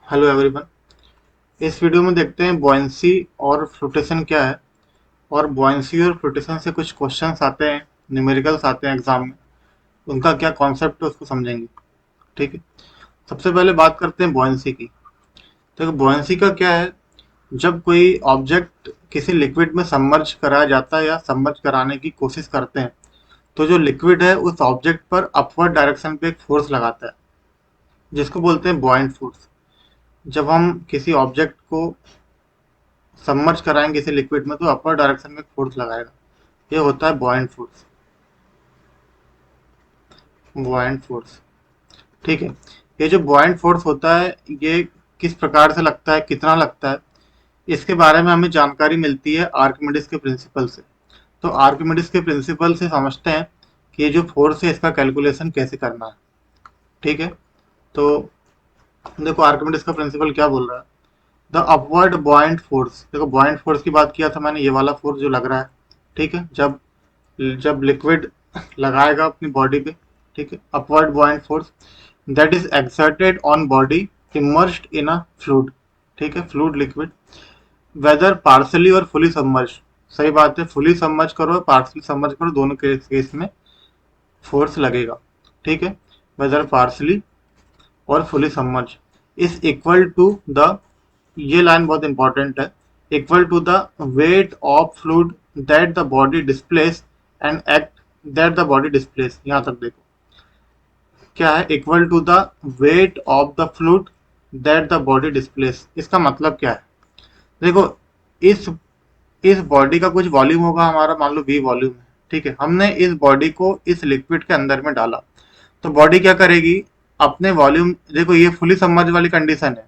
Hello everyone. इस video में देखते हैं बॉयंसी और फ्लोटेशन क्या है। और बॉयंसी और फ्लोटेशन से कुछ क्वेश्चंस आते हैं, न्यूमेरिकल्स आते हैं एग्जाम में। उनका क्या कॉन्सेप्ट है उसको समझेंगे। ठीक है। सबसे पहले बात करते हैं बॉयंसी की। तो बॉयंसी का क्या है, जब कोई ऑब्जेक्ट किसी लिक्विड में सबमर्ज कराया जाता है या सबमर्ज कराने की कोशिश करते हैं, तो जो लिक्विड है उस ऑब्जेक्ट पर अपवर्ड डायरेक्शन पे एक फोर्स लगाता है, जिसको बोलते हैं बॉयंट फोर्स। जब हम किसी ऑब्जेक्ट को सबमर्ज कराएंगे किसी लिक्विड में तो अपर डायरेक्शन में फोर्स लगाएगा। ये होता है बॉयंट फोर्स। Buoyant force. ठीक है। ये जो बॉयंट फोर्स होता है ये किस प्रकार से लगता है, कितना लगता है, इसके बारे में हमें जानकारी मिलती है आर्किमिडीज के प्रिंसिपल से। तो आर्किमिडीज के प्रिंसिपल से समझते हैं कि ये जो फोर्स है इसका कैलकुलेशन कैसे करना है। ठीक है। तो देखो आर्किमिडीज का प्रिंसिपल क्या बोल रहा है। द अपवर्ड बॉयंट फोर्स, देखो बॉयंट फोर्स की बात किया था मैंने, ये वाला फोर्स जो लग रहा है। ठीक है। जब जब लिक्विड लगाएगा अपनी बॉडी पे, ठीक है, upward buoyant force that is exerted on body immersed in a fluid. ठीक है, फ्लूइड लिक्विड, वेदर पार्सली और फुली सबमर्ज। सही बात है, फुली सबमर्ज करो पार्सली सबमर्ज करो, दोनों के केस में फोर्स लगेगा। ठीक है। वेदर पार्सली और fully submerge is equal to the, ये लाइन बहुत इंपॉर्टेंट है, equal to the weight of fluid that the body displace and act that the body displace. यहां तक देखो क्या है, equal to the weight of the fluid that the body displace. इसका मतलब क्या है, देखो इस इस बॉडी का कुछ वॉल्यूम होगा हमारा, मान लो वी वॉल्यूम है। ठीक है, हमने इस बॉडी को इस लिक्विड के अंदर में डाला, तो बॉडी क्या करेगी, अपने वॉल्यूम, देखो ये फुली सबमर्ज वाली कंडीशन है।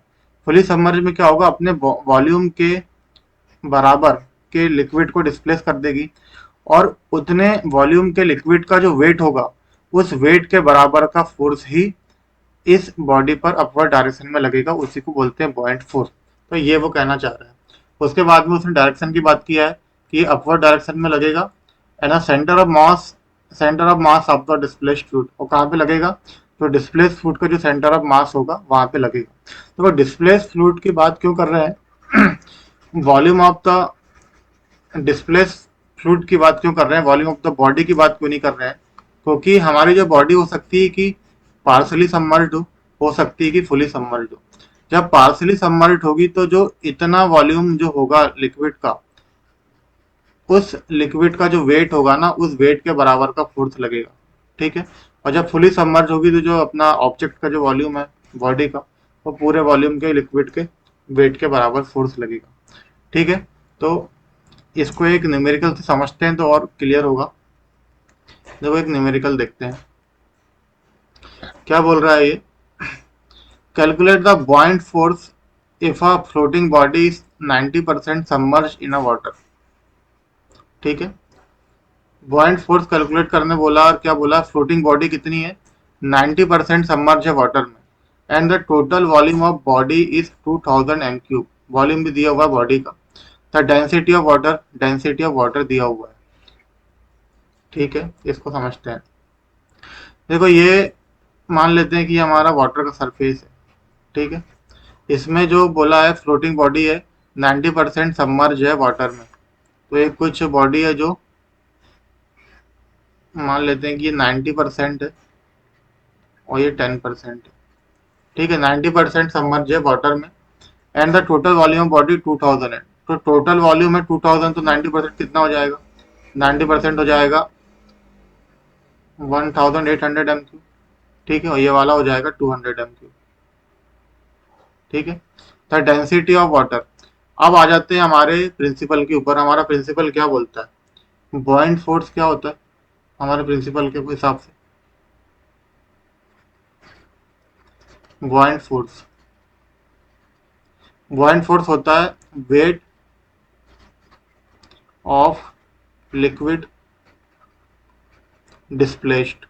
फुली सबमर्ज में क्या होगा, अपने वॉल्यूम के बराबर के लिक्विड को डिस्प्लेस कर देगी, और उतने वॉल्यूम के लिक्विड का जो वेट होगा उस वेट के बराबर का फोर्स ही इस बॉडी पर अपवर्ड डायरेक्शन में लगेगा, उसी को बोलते हैं बॉयंट फोर्स। तो ये वो कहना चाह रहा है। उसके बाद में उसने डायरेक्शन की बात किया है कि ये अपवर्ड डायरेक्शन में लगेगा and centre of mass of the displaced fluid. और कहाँ पे लगेगा, तो डिस्प्लेस फ्लूइड का जो सेंटर ऑफ मास होगा वहां पे लगेगा। तो वो डिस्प्लेस फ्लूइड की बात क्यों कर रहे हैं volume of the displace fluid की बात क्यों कर रहे हैं, वॉल्यूम ऑफ द बॉडी की बात क्यों नहीं कर रहे हैं, क्योंकि हमारी जो बॉडी हो सकती है कि पार्सली सबमर्ज्ड हो सकती है कि फुली सबमर्ज्ड हो। जब पार्सली सबमर्ज्ड होगी तो जो इतना वॉल्यूम जो होगा लिक्विड का, उस लिक्विड का जो वेट होगा ना, उस वेट के बराबर का फोर्स लगेगा। ठीक है। और जब फुली सबमर्ज होगी तो जो अपना ऑब्जेक्ट का जो वॉल्यूम है बॉडी का, वो पूरे वॉल्यूम के लिक्विड के वेट के बराबर फोर्स लगेगा। ठीक है। तो इसको एक न्यूमेरिकल से समझते हैं तो और क्लियर होगा। देखो एक न्यूमेरिकल देखते हैं क्या बोल रहा है ये। Calculate the बॉइंट force if a floating body is 90% submerge in a water. ठीक है। बॉइंट फोर्स कैलकुलेट करने बोला, और क्या बोला, फ्लोटिंग बॉडी कितनी है, 90% सबमर्ज है वाटर में, and the total volume of body is 2000 m cube. Volume भी दिया हुआ है बॉडी का। द डेंसिटी ऑफ वाटर दिया हुआ है। ठीक है, इसको समझते हैं। देखो ये मान लेते हैं कि ये हमारा वाटर का सरफेस है। ठीक है। इसमें जो बोला है फ्लोटिंग बॉडी है, 90% सबमर्ज है वाटर में। तो एक कुछ बॉडी है जो मान लेते हैं कि ये 90% है और ये 10% है। ठीक है, 90% सबमर्ज है वाटर में and the total volume body 2000 है। तो टोटल वॉल्यूम है 2000, तो 90% कितना हो जाएगा, 90% हो जाएगा 1800 एम क्यू। ठीक है, और ये वाला हो जाएगा 200 एम क्यू। ठीक है। The density of water. अब आ जाते हैं हमारे प्रिंसिपल के ऊपर। हमारा प्रिंसिपल क्या बोलता है, बॉइंट फोर्स क्या होता है हमारे प्रिंसिपल के हिसाब से। बॉइंट फोर्स, बॉइंट फोर्स होता है weight of liquid displaced.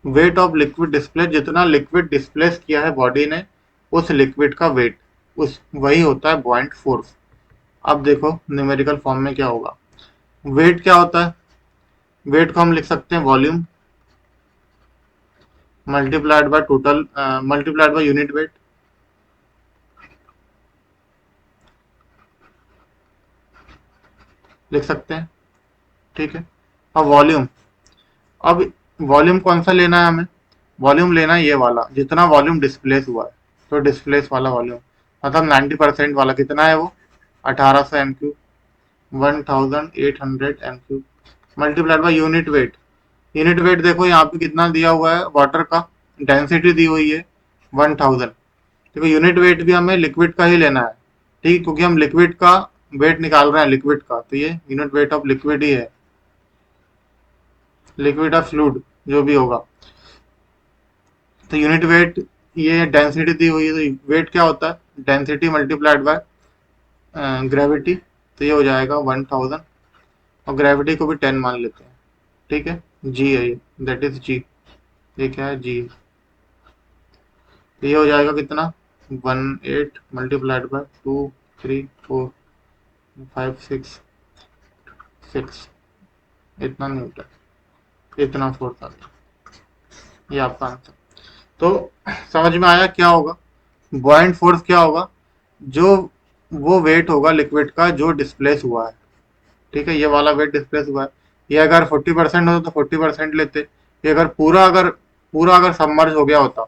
Wait of liquid displace, जितना लिक्विड डिस्प्लेस किया है बॉडी ने उस लिक्विड का वेट, उस वही होता है बॉइंट फोर्स। अब देखो न्यूमेरिकल फॉर्म में क्या होगा। वेट क्या होता है, वेट को हम लिख सकते हैं volume, multiplied by total, multiplied by unit wait. लिख सकते हैं, ठीक है। अब वॉल्यूम, अब वॉल्यूम कौन सा लेना है हमें? वॉल्यूम लेना है ये वाला, जितना वॉल्यूम डिस्प्लेस हुआ है, तो डिस्प्लेस वाला वॉल्यूम, मतलब 90% वाला कितना है वो? 1800 m cube, 1800 m cube, multiplied by unit weight. Unit weight देखो यहाँ पे कितना दिया हुआ है वाटर का, डेंसिटी दी हुई है 1000। देखो यूनिट वेट भी हमें लिक्विड का ही लेना है, ठीक, क्योंकि हम लिक्विड का वेट निकाल रहे हैं लिक्विड का, तो ये यूनिट वेट ऑफ लिक्विड ही है, लिक्विड ऑफ फ्लूइड जो भी होगा। तो यूनिट वेट, ये डेंसिटी दी हुई है, तो वेट क्या होता है? डेंसिटी मल्टीप्लाइड बाय ग्रेविटी, तो ये हो जाएगा 1000, और ग्रेविटी को भी 10 मान लेते हैं, ठीक है। जी है ये, दैट इज जी, ये क्या है? जी। तो ये हो जाएगा कितना? 18 मल्टीप्लाइड बाय 2 3 4 5 6 6, इतना न्यूटन, इतना फोर्स आ गया, ये आपका आंसर। तो समझ में आया क्या होगा? बॉइंट फोर्स क्या होगा? जो वो वेट होगा लिक्विड का जो डिस्प्लेस हुआ है, ठीक है, ये वाला वेट डिस्प्लेस हुआ है। ये अगर 40% होता तो 40% लेते, ये अगर पूरा अगर सबमर्ज हो गया होता,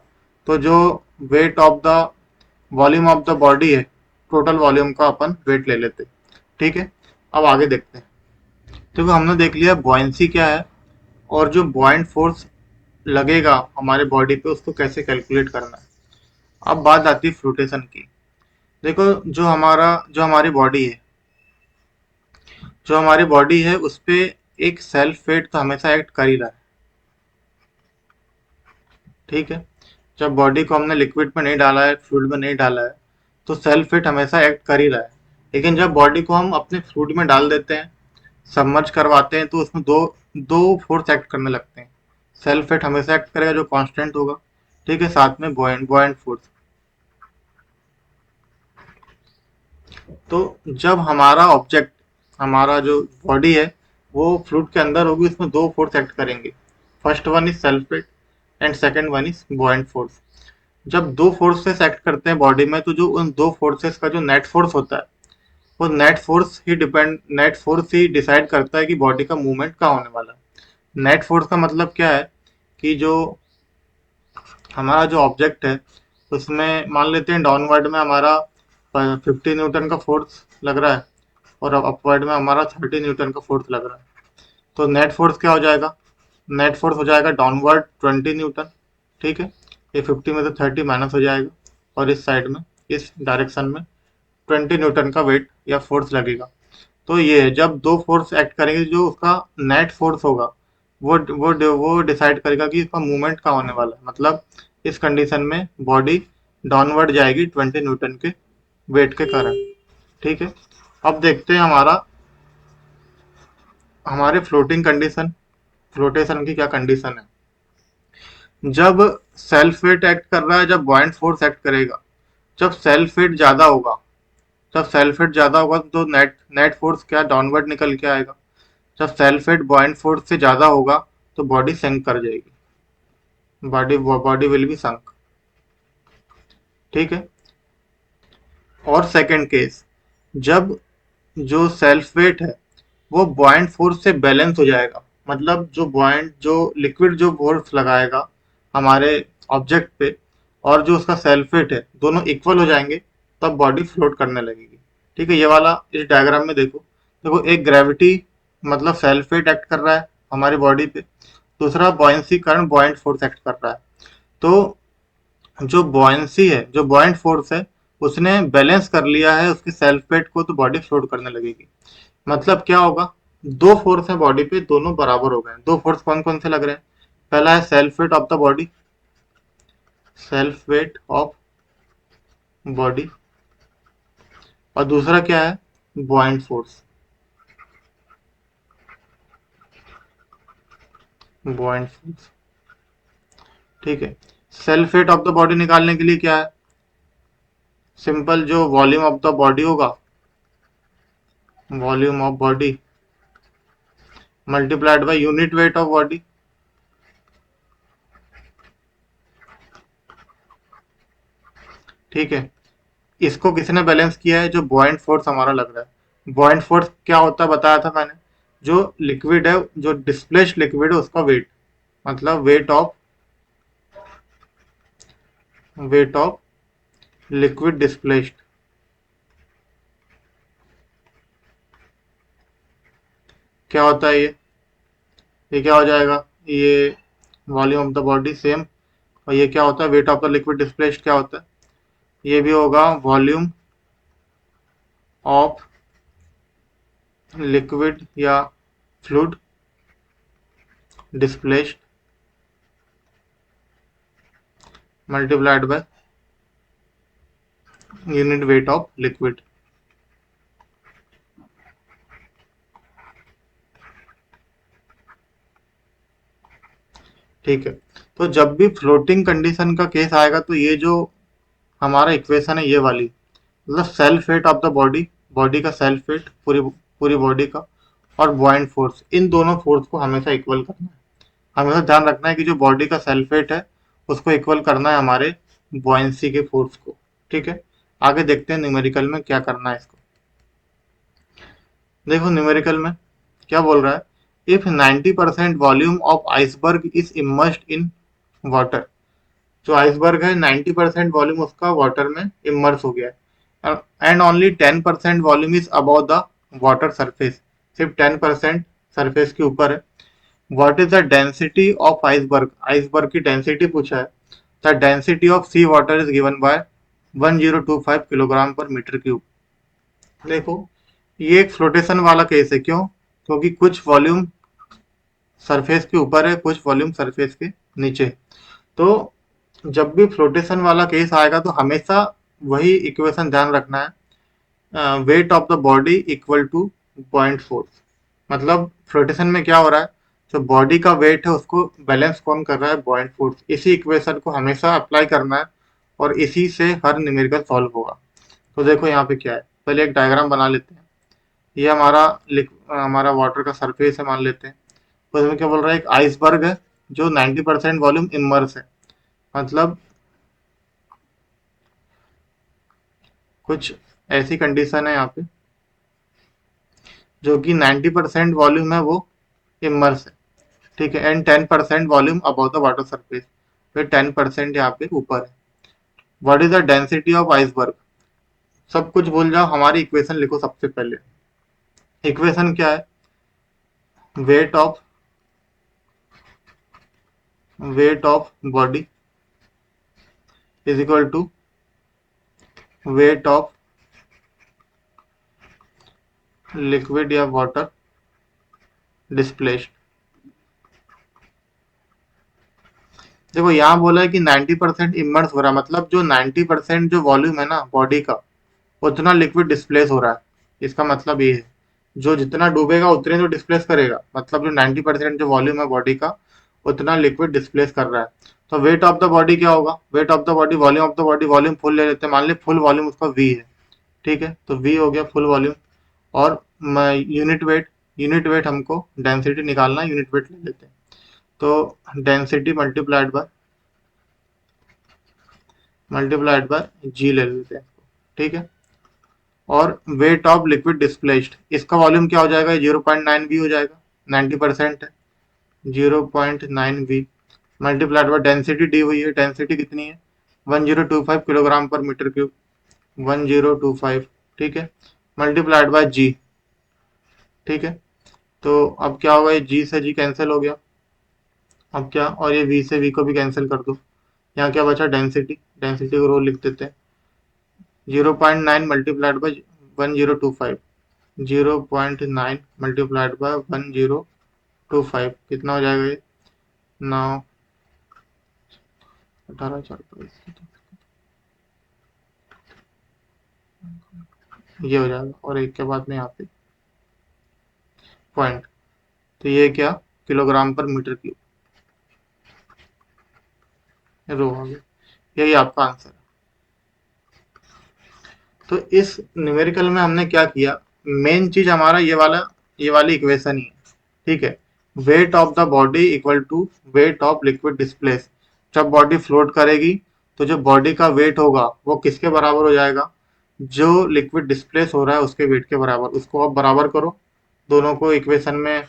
तो जो wait of the volume of the body है, टोटल वॉल्यूम का अपन वेट ले लेते, ठीक है। अब आगे देखते हैं। देखो हमने देख लिया बॉयंसी क्या है, और जो बॉइंट फोर्स लगेगा हमारे बॉडी पे उसको कैसे कैलकुलेट करना है। अब बात आती है फ्लोटेशन की। देखो जो हमारी बॉडी है, उस पे एक सेल्फ वेट तो हमेशा एक्ट कर ही रहा है, ठीक है। जब बॉडी को हमने लिक्विड में नहीं डाला है, फ्लूइड में नहीं डाला है, तो सेल्फ वेट हमेशा एक्ट कर ही रहा है। लेकिन जब बॉडी को हम अपने फ्लूइड में डाल देते हैं, सबमर्ज करवाते हैं, तो उसमें दो दो फोर्स एक्ट करने लगते हैं। सेल्फ वेट हमेशा एक्ट करेगा जो कांस्टेंट होगा, ठीक है, साथ में बॉयंट बॉयंट फोर्स। तो जब हमारा जो बॉडी है वो फ्लूइड के अंदर होगी, उसमें दो फोर्स एक्ट करेंगे। First one is self weight and second one is buoyant force. जब दो फोर्सेस एक्ट करते हैं बॉडी में, तो जो उन दो फोर्सेस का जो नेट फोर्स होता है, वो नेट फोर्स ही डिसाइड करता है कि बॉडी का मूवमेंट कहाँ होने वाला है। नेट फोर्स का मतलब क्या है? कि जो हमारा जो ऑब्जेक्ट है, उसमें मान लेते हैं डाउनवर्ड में हमारा 50 न्यूटन का फोर्स लग रहा है, और अपवर्ड में हमारा 30 न्यूटन का फोर्स लग रहा है। तो नेट फोर्स क्या हो जाएगा? नेट फोर्स हो जाएगा डाउनवर्ड 20 न्यूटन, ठीक है। ये 50 में से 30 माइनस हो जाएगा, और इस साइड में, इस डायरेक्शन में 20 न्यूटन का वेट या फोर्स लगेगा। तो ये है, जब दो फोर्स एक्ट करेंगे, जो उसका नेट फोर्स होगा वो डिसाइड करेगा कि इसका मूवमेंट कहाँ होने वाला है। मतलब इस कंडीशन में बॉडी डाउनवर्ड जाएगी 20 न्यूटन के वेट के कारण, ठीक है। अब देखते हैं हमारे फ्लोटेशन की क्या कंडीशन है। जब सेल्फ वेट एक्ट कर रहा है, जब बॉयंट फोर्स एक्ट करेगा, जब सेल्फ वेट ज्यादा होगा जब सेल्फ वेट ज्यादा होगा तो नेट नेट फोर्स क्या डाउनवर्ड निकल के आएगा। जब सेल्फ वेट बॉयंट फोर्स से ज्यादा होगा, तो बॉडी सिंक कर जाएगी, बॉडी विल बी संक, ठीक है। और सेकंड केस, जब जो सेल्फ वेट है वो बॉयंट फोर्स से बैलेंस हो जाएगा, मतलब जो लिक्विड जो फोर्स लगाएगा हमारे ऑब्जेक्ट पे, और जो उसका सेल्फ वेट है, दोनों इक्वल हो जाएंगे, तब बॉडी फ्लोट करने लगेगी, ठीक है। ये वाला इस डायग्राम में देखो, एक ग्रेविटी, मतलब सेल्फ वेट एक्ट कर रहा है हमारी बॉडी पे, दूसरा बॉयंसी कारण बॉयंट फोर्स एक्ट कर रहा है। तो जो बॉयंट फोर्स है, उसने बैलेंस कर लिया है उसके सेल्फ वेट को, तो बॉडी फ्लोट करने लगेगी। मतलब क्या होगा? दो फोर्स है बॉडी पे, दोनों बराबर हो गए। दो फोर्स कौन कौन से लग रहे हैं? पहला है self weight of the body, self weight of body, और दूसरा क्या है? बॉयंट फोर्स, बॉयंट फोर्स, ठीक है। Self weight of the body निकालने के लिए क्या है? सिंपल, जो वॉल्यूम ऑफ द बॉडी होगा, volume of body multiplied by unit wait of body, ठीक है, इसको किसने बैलेंस किया है? जो बॉयंट फोर्स हमारा लग रहा है। बॉयंट फोर्स क्या होता है बताया था मैंने, जो लिक्विड है, जो डिस्प्लेस्ड लिक्विड है उसका वेट, मतलब वेट ऑफ लिक्विड डिस्प्लेस्ड। क्या होता है ये क्या हो जाएगा? ये volume of the body same, और ये क्या होता है? Weight of the liquid displaced क्या होता है? ये भी होगा वॉल्यूम ऑफ लिक्विड या fluid displaced multiplied by unit wait of liquid. ठीक है, तो जब भी फ्लोटिंग कंडीशन का केस आएगा तो ये जो हमारा इक्वेशन है ये वाली, मतलब self weight of the body, body का सेल्फ वेट, पूरी पूरी बॉडी का, और बॉइंट फोर्स, इन दोनों फोर्स को हमेशा इक्वल करना है। हमेशा ध्यान रखना है कि जो बॉडी का सेल्फ वेट है उसको इक्वल करना है हमारे बॉयंसी के फोर्स को। ठीक है, आगे देखते हैं न्यूमेरिकल में क्या करना है इसको। देखो न्यूमेरिकल में क्या बोल रहा है, if 90% volume of iceberg is immersed in water. जो आइसबर्ग है 90% वॉल्यूम उसका वाटर में इमर्स हो गया है, and only 10% volume is above the water surface. सिर्फ 10% सरफेस के ऊपर है। What is the density of iceberg? Iceberg की डेंसिटी पूछा है। The density of sea water is given by 1025 kilogram पर मीटर क्यूब। देखो, ये एक फ्लोटेशन वाला केस है। क्यों? क्योंकि कुछ वॉल्यूम सरफेस के ऊपर है, कुछ वॉल्यूम सरफेस के नीचे। तो जब भी फ्लोटेशन वाला केस आएगा तो हमेशा वही इक्वेशन ध्यान रखना है, weight of the body equal two point force. मतलब फ्लोटेशन में क्या हो रहा है, जो बॉडी का वेट है उसको बैलेंस कौन कर रहा है? Point force. इसी इक्वेशन को हमेशा अप्लाई करना है और इसी से हर न्यूमेरिकल सॉल्व होगा। तो देखो यहाँ पे क्या है, पहले एक डायग्राम बना लेते हैं। ये हमारा वाटर का सरफेस है मान लेते हैं। तो इसमें क्या बोल रहा है, एक आइसबर्ग है जो 90% वॉल्यूम इमर्स है। मतलब कुछ ऐसी कंडीशन है यहाँ पे जो कि 90% वॉल्यूम है वो इमर्स है। ठीक है, and 10% volume about the water surface, फिर 10% यहाँ पे ऊपर है। What is the density of iceberg? सब कुछ भूल जाओ, हमारी इक्वेशन लिखो सबसे पहले। इक्वेशन क्या है? Weight of body is equal to weight of liquid या वाटर डिस्प्लेस्ड। देखो यहाँ बोला है कि 90% इमर्स हो रहा है, मतलब जो 90% जो वॉल्यूम है ना बॉडी का, उतना लिक्विड डिस्प्लेस हो रहा है। इसका मतलब ये है, जो जितना डूबेगा उतने तो डिस्प्लेस करेगा, मतलब जो 90% जो वॉल्यूम है बॉडी का उतना लिक्विड डिस्प्लेस कर रहा है। तो वेट ऑफ द बॉडी क्या होगा? Wait of the body, volume of the body, volume full ले लेते हैं, मान ली फुल वॉल्यूम उसका वी है। ठीक है, तो वी हो गया फुल वॉल्यूम। और यूनिट वेट हमको डेंसिटी निकालना है, यूनिट वेट ले लेते हैं। तो डेंसिटी मल्टीप्लाइड बाय जी ले लेते हैं इसको। ठीक है, और वेट ऑफ लिक्विड डिस्प्लेस्ड, इसका वॉल्यूम क्या हो जाएगा? 0.9 वी हो जाएगा, 90% है, 0.9 V multiplied by density D हुई है। डेंसिटी कितनी है? 1025 किलोग्राम पर मीटर क्यूब, 1025। ठीक है, मल्टीप्लाइड बाय जी। ठीक है, तो अब क्या होगा, ये जी से जी कैंसिल हो गया। अब क्या, और ये वी से वी को भी कैंसिल कर दो। यहाँ क्या बचा? डेंसिटी। डेंसिटी को रो लिख देते हैं, 0.9 मल्टीप्लाइड बाय 1025, 0.9 मल्टीप्लाइड बाय 1025 कितना हो जाएगा ये? 9, 18, 4, 22, ये हो जाएगा, और एक के बाद में यहाँ पे पॉइंट। तो ये क्या? किलोग्राम पर मीटर क्यूब रो हो गया। यही आपका आंसर है। तो इस न्यूमेरिकल में हमने क्या किया, मेन चीज हमारा ये वाली इक्वेशन ही है। ठीक है, weight of the body equal to weight of liquid displace. जब बॉडी फ्लोट करेगी तो जो बॉडी का वेट होगा वो किसके बराबर हो जाएगा, जो लिक्विड डिस्प्लेस हो रहा है उसके वेट के बराबर। उसको आप बराबर करो, दोनों को इक्वेशन में,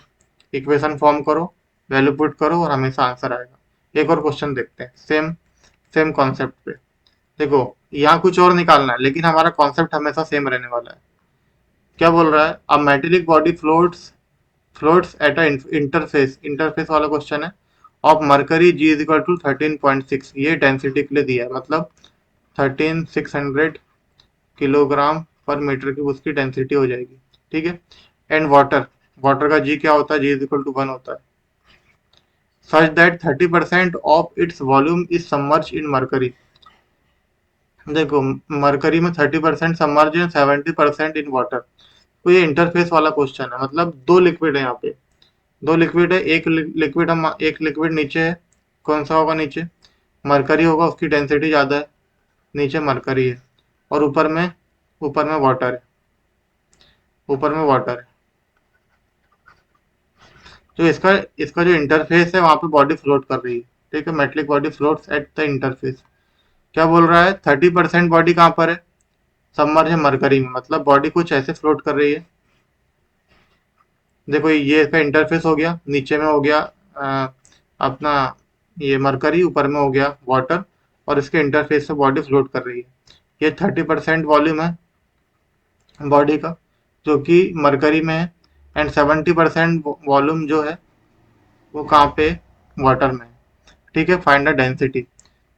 इक्वेशन फॉर्म करो, वैल्यू पुट करो और हमेशा आंसर आएगा। एक और क्वेश्चन देखते हैं सेम सेम कॉन्सेप्ट पे। देखो यहाँ कुछ और निकालना है लेकिन हमारा कॉन्सेप्ट हमेशा सेम रहने वाला है। क्या बोल रहा है, a metallic body floats at a interface, interface वाला क्वेश्चन है, of mercury G is equal to 13.6। ये डेंसिटी के लिए दिया है, मतलब 13600 किलोग्राम पर मीटर की उसकी डेंसिटी हो जाएगी। ठीक है। एंड वाटर, वाटर का जी क्या होता है, जी इज इक्वल टू 1 होता है। Such that 30% of its volume is submerge in mercury. देखो मरकरी में 30% सबमर्ज है, 70% इन वाटर। तो ये इंटरफेस वाला क्वेश्चन है, मतलब दो लिक्विड है यहाँ पे, दो लिक्विड है, एक लिक्विड हम, एक लिक्विड नीचे है। कौन सा होगा नीचे, मरकरी होगा, उसकी डेंसिटी ज़्यादा है, नीचे मरकरी है। और ऊपर में वाटर है, ऊपर में वाटर है। तो इसका इसका जो इंटरफेस है वहाँ पे बॉडी फ्लोट कर रही है। ठीक है, metallic body floats at the interface. क्या बोल रहा है, 30% बॉडी कहाँ पर है, सबमर्ज है मरकरी में, मतलब बॉडी कुछ ऐसे फ्लोट कर रही है। देखो ये इसका इंटरफेस हो गया, नीचे में हो गया अपना ये मरकरी, ऊपर में हो गया वाटर, और इसके इंटरफेस से बॉडी फ्लोट कर रही है। ये 30% वॉल्यूम है बॉडी का, जो कि मरकरी में है। एंड 70% वॉल्यूम जो है वो कहाँ पे, वाटर में है। ठीक है, फाइंड द डेंसिटी।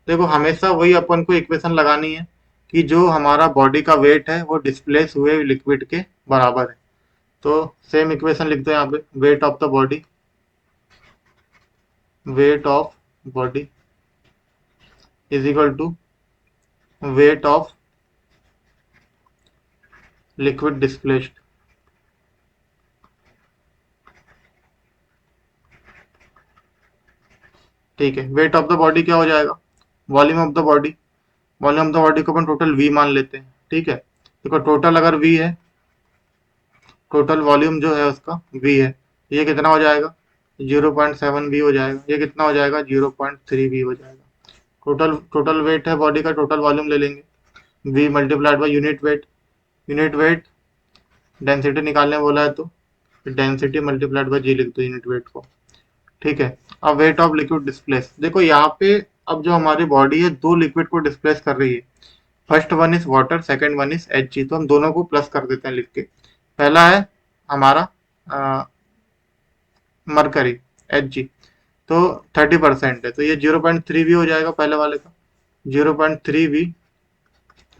देखो हमेशा वही अपन को इक्वेशन लगानी है कि जो हमारा बॉडी का वेट है वो डिस्प्लेस हुए लिक्विड के बराबर है। तो सेम इक्वेशन लिख दो यहाँ पे, weight of the body, weight of body is equal to weight of liquid displaced. ठीक है, वेट ऑफ द बॉडी क्या हो जाएगा, volume of the body, volume of the body को अपन टोटल वी मान लेते हैं। ठीक है, देखो टोटल अगर वी है, टोटल वॉल्यूम जो है उसका वी है, ये कितना हो जाएगा, 0.7 वी हो जाएगा। ये कितना हो जाएगा, 0.3 वी हो जाएगा। टोटल टोटल वेट है बॉडी का, टोटल वॉल्यूम ले लेंगे, V multiplied by unit weight. Unit weight density निकालने बोला है तो डेंसिटी मल्टीप्लाइड बाई जी लिख दो यूनिट वेट को। ठीक है, अब वेट ऑफ लिक्विड डिस्प्लेस, देखो यहाँ पे अब जो हमारी बॉडी है दो लिक्विड को डिस्प्लेस कर रही है। First one is water, second one is H G. तो हम दोनों को प्लस कर देते हैं लिख के। पहला है हमारा मरकरी, एच जी, तो 30% है, तो ये 0.3 भी हो जाएगा पहले वाले का। 0.3 भी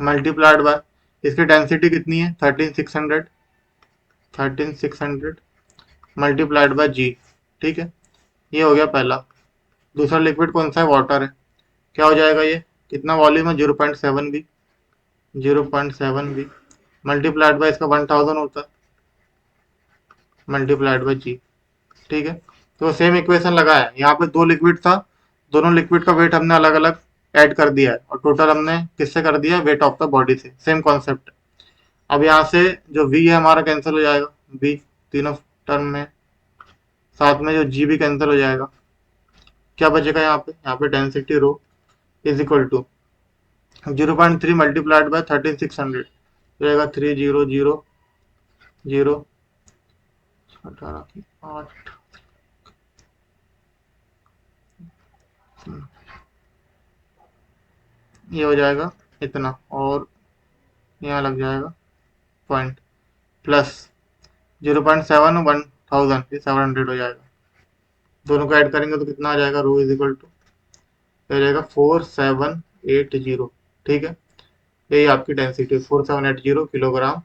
मल्टीप्लाइड बाय, इसकी डेंसिटी कितनी है, 13600, 13600 मल्टीप्लाइड बाय जी। ठीक है, ये हो गया पहला। दूसरा लिक्विड कौन सा है, वाटर है। क्या हो जाएगा, ये कितना वॉल्यूम है, 0.7 भी, 0.7 भी मल्टीप्लाइड बाय इसका 1000 होता है, मल्टीप्लाइड बाय जी। ठीक है, तो सेम इक्वेशन लगा है, यहाँ पे दो लिक्विड था, दोनों लिक्विड का वेट हमने अलग अलग ऐड कर दिया है और टोटल हमने किससे कर दिया है, वेट ऑफ द बॉडी से। Same concept. अब यहाँ से जो वी है हमारा कैंसिल हो जाएगा, वी तीनों टर्म में, साथ में जो जी भी कैंसिल हो जाएगा। क्या बचेगा यहाँ पे density rho is equal to 0.3 multiplied by 13600, रहेगा 3000, 18 ये हो जाएगा इतना, और यहाँ लग जाएगा पॉइंट, प्लस 0.7 1000, ये 700 हो जाएगा। दोनों को ऐड करेंगे तो कितना आ जाएगा, रो इज इक्वल टू हो जाएगा 4780। ठीक है, यही आपकी डेंसिटी 4780 किलोग्राम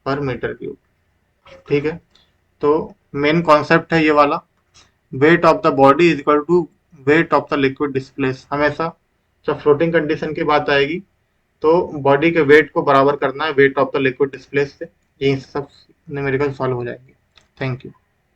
पर मीटर क्यूब। ठीक है, तो मेन कॉन्सेप्ट है ये वाला, weight of the body is equal to weight of the liquid displace. हमेशा जब फ्लोटिंग कंडीशन की बात आएगी तो बॉडी के वेट को बराबर करना है weight of the liquid displace से, यही सब न्यूमेरिकल सॉल्व हो जाएंगे। Thank you.